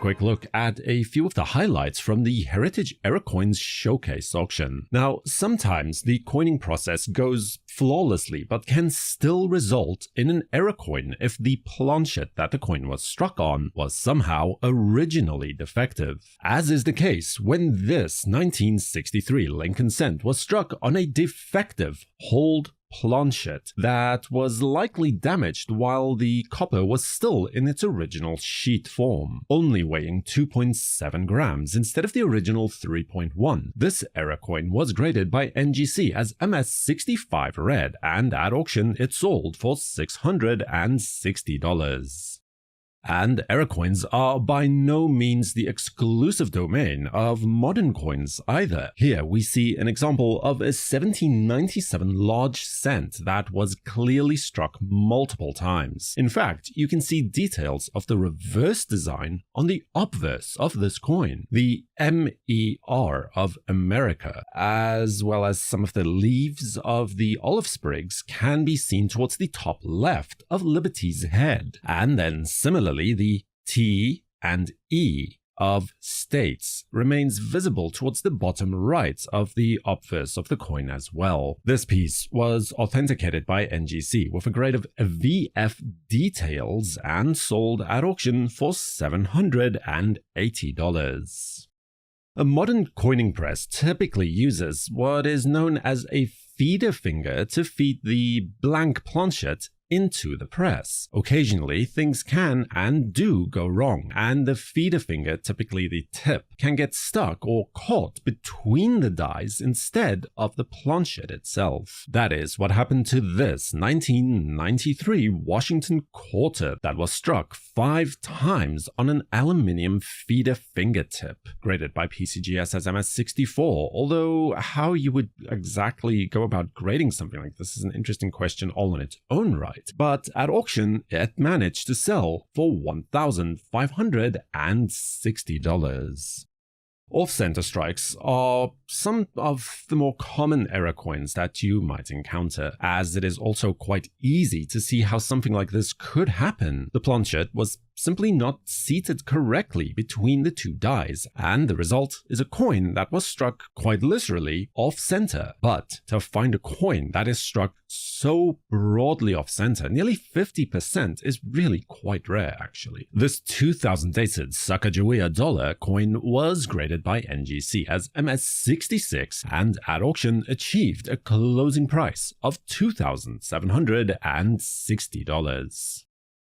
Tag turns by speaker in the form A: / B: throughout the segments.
A: quick look at a few of the highlights from the Heritage Era Coins Showcase auction. Now, sometimes the coining process goes flawlessly but can still result in an error coin if the planchet that the coin was struck on was somehow originally defective, as is the case when this 1963 Lincoln cent was struck on a defective hold planchet that was likely damaged while the copper was still in its original sheet form, only weighing 2.7 grams instead of the original 3.1. This error coin was graded by NGC as MS65 red, and at auction it sold for $660. And error coins are by no means the exclusive domain of modern coins either. Here we see an example of a 1797 large cent that was clearly struck multiple times. In fact, you can see details of the reverse design on the obverse of this coin, the MER of America, as well as some of the leaves of the olive sprigs can be seen towards the top left of Liberty's head, and then similarly the T and E of States remains visible towards the bottom right of the obverse of the coin as well. This piece was authenticated by NGC with a grade of VF details and sold at auction for $780. A modern coining press typically uses what is known as a feeder finger to feed the blank planchet into the press. Occasionally, things can and do go wrong, and the feeder finger, typically the tip, can get stuck or caught between the dies instead of the planchet itself. That is what happened to this 1993 Washington quarter that was struck 5 times on an aluminium feeder fingertip, graded by PCGS as MS64, although how you would exactly go about grading something like this is an interesting question all on its own right. But at auction, it managed to sell for $1,560. Off-center strikes are some of the more common error coins that you might encounter, as it is also quite easy to see how something like this could happen. The planchet was simply not seated correctly between the two dies, and the result is a coin that was struck quite literally off-center. But to find a coin that is struck so broadly off-center, nearly 50%, is really quite rare actually. This 2000 dated Sacagawea dollar coin was graded by NGC as MS66 and at auction achieved a closing price of $2,760.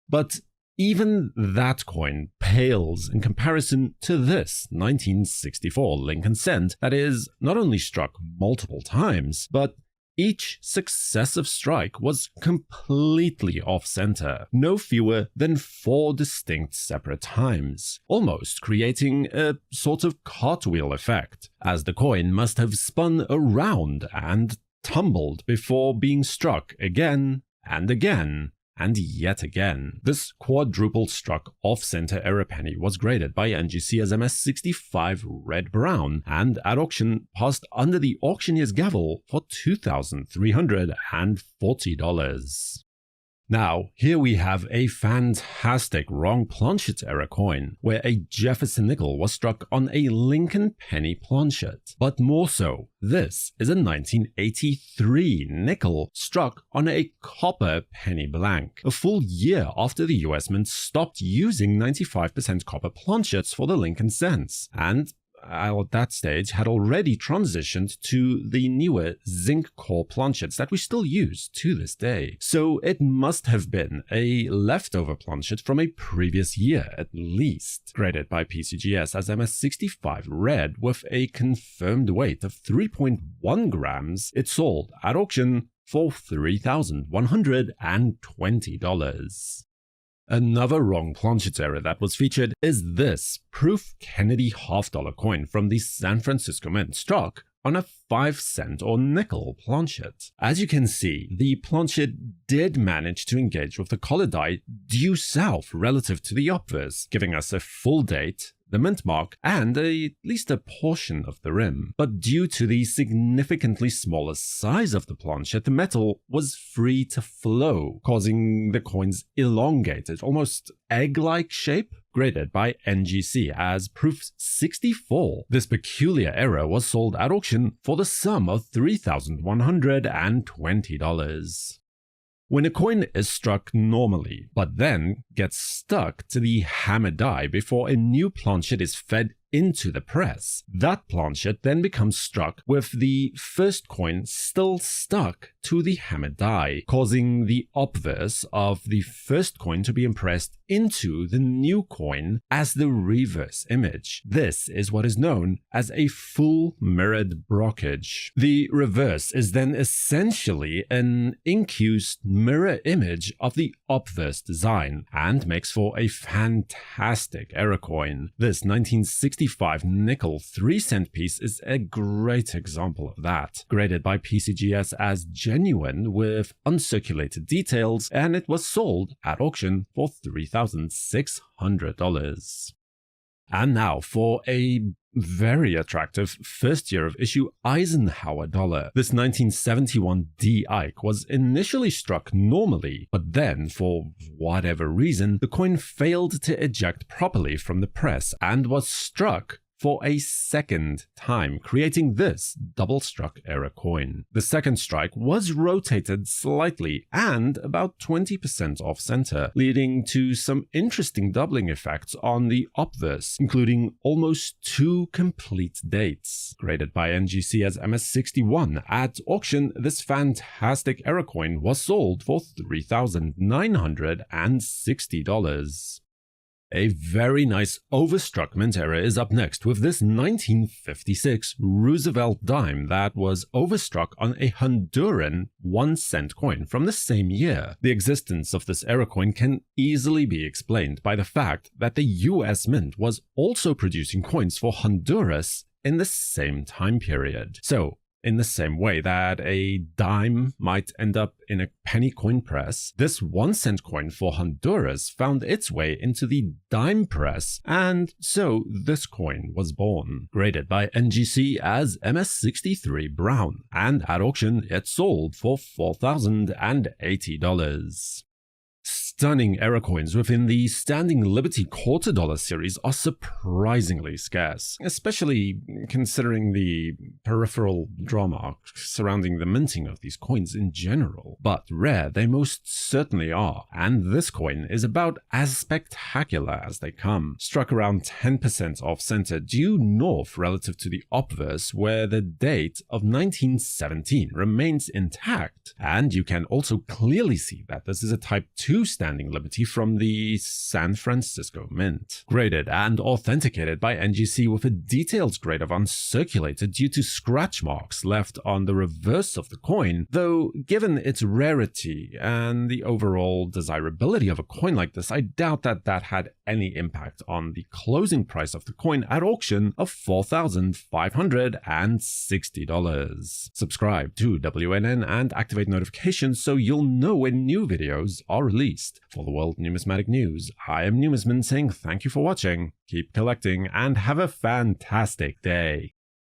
A: But even that coin pales in comparison to this 1964 Lincoln cent that is not only struck multiple times, but each successive strike was completely off-center, no fewer than 4 distinct separate times, almost creating a sort of cartwheel effect, as the coin must have spun around and tumbled before being struck again and again and yet again. This quadruple struck off-center error penny was graded by NGC as MS65 red-brown and at auction passed under the auctioneer's gavel for $2,340. Now, here we have a fantastic wrong planchet error coin, where a Jefferson nickel was struck on a Lincoln penny planchet. But more so, this is a 1983 nickel struck on a copper penny blank, a full year after the US Mint stopped using 95% copper planchets for the Lincoln cents, and at that stage had already transitioned to the newer zinc core planchets that we still use to this day. So it must have been a leftover planchet from a previous year at least, graded by PCGS as MS65 red with a confirmed weight of 3.1 grams. It sold at auction for $3,120. Another wrong planchet error that was featured is this Proof Kennedy $half coin from the San Francisco Mint struck on a 5-cent or nickel planchet. As you can see, the planchet did manage to engage with the collar die due south relative to the obverse, giving us a full date, the mint mark, and at least a portion of the rim. But due to the significantly smaller size of the planchet, the metal was free to flow, causing the coin's elongated, almost egg-like shape graded by NGC as proof 64. This peculiar error was sold at auction for the sum of $3,120. When a coin is struck normally, but then gets stuck to the hammer die before a new planchet is fed into the press, that planchet then becomes struck with the first coin still stuck to the hammer die, causing the obverse of the first coin to be impressed into the new coin as the reverse image. This is what is known as a full mirrored Brockage. The reverse is then essentially an incused mirror image of the obverse design and makes for a fantastic error coin. This 1965 nickel 3-cent piece is a great example of that, graded by PCGS as genuine with uncirculated details, and it was sold at auction for $3,600. And now for a very attractive first year of issue Eisenhower dollar. This 1971 D. Ike was initially struck normally, but then, for whatever reason, the coin failed to eject properly from the press and was struck for a second time, creating this double-struck error coin. The second strike was rotated slightly and about 20% off-center, leading to some interesting doubling effects on the obverse, including almost 2 complete dates. Graded by NGC as MS61, at auction, this fantastic error coin was sold for $3,960. A very nice Overstruck mint error is up next with this 1956 Roosevelt dime that was overstruck on a Honduran 1-cent coin from the same year. The existence of this error coin can easily be explained by the fact that the US Mint was also producing coins for Honduras in the same time period. So, in the same way that a dime might end up in a penny coin press, this 1-cent coin for Honduras found its way into the dime press, and so this coin was born. Graded by NGC as MS63 Brown, and at auction it sold for $4,080. Stunning error coins within the Standing Liberty quarter dollar series are surprisingly scarce, especially considering the peripheral drama surrounding the minting of these coins in general. But rare they most certainly are, and this coin is about as spectacular as they come. Struck around 10% off-center due north relative to the obverse, where the date of 1917 remains intact, and you can also clearly see that this is a Type 2 Standing Liberty from the San Francisco Mint. Graded and authenticated by NGC with a detailed grade of uncirculated due to scratch marks left on the reverse of the coin, though given its rarity and the overall desirability of a coin like this, I doubt that that had any impact on the closing price of the coin at auction of $4,560. Subscribe to WNN and activate notifications so you'll know when new videos are released. For the World Numismatic News, I am Numisman saying thank you for watching, keep collecting, and have a fantastic day.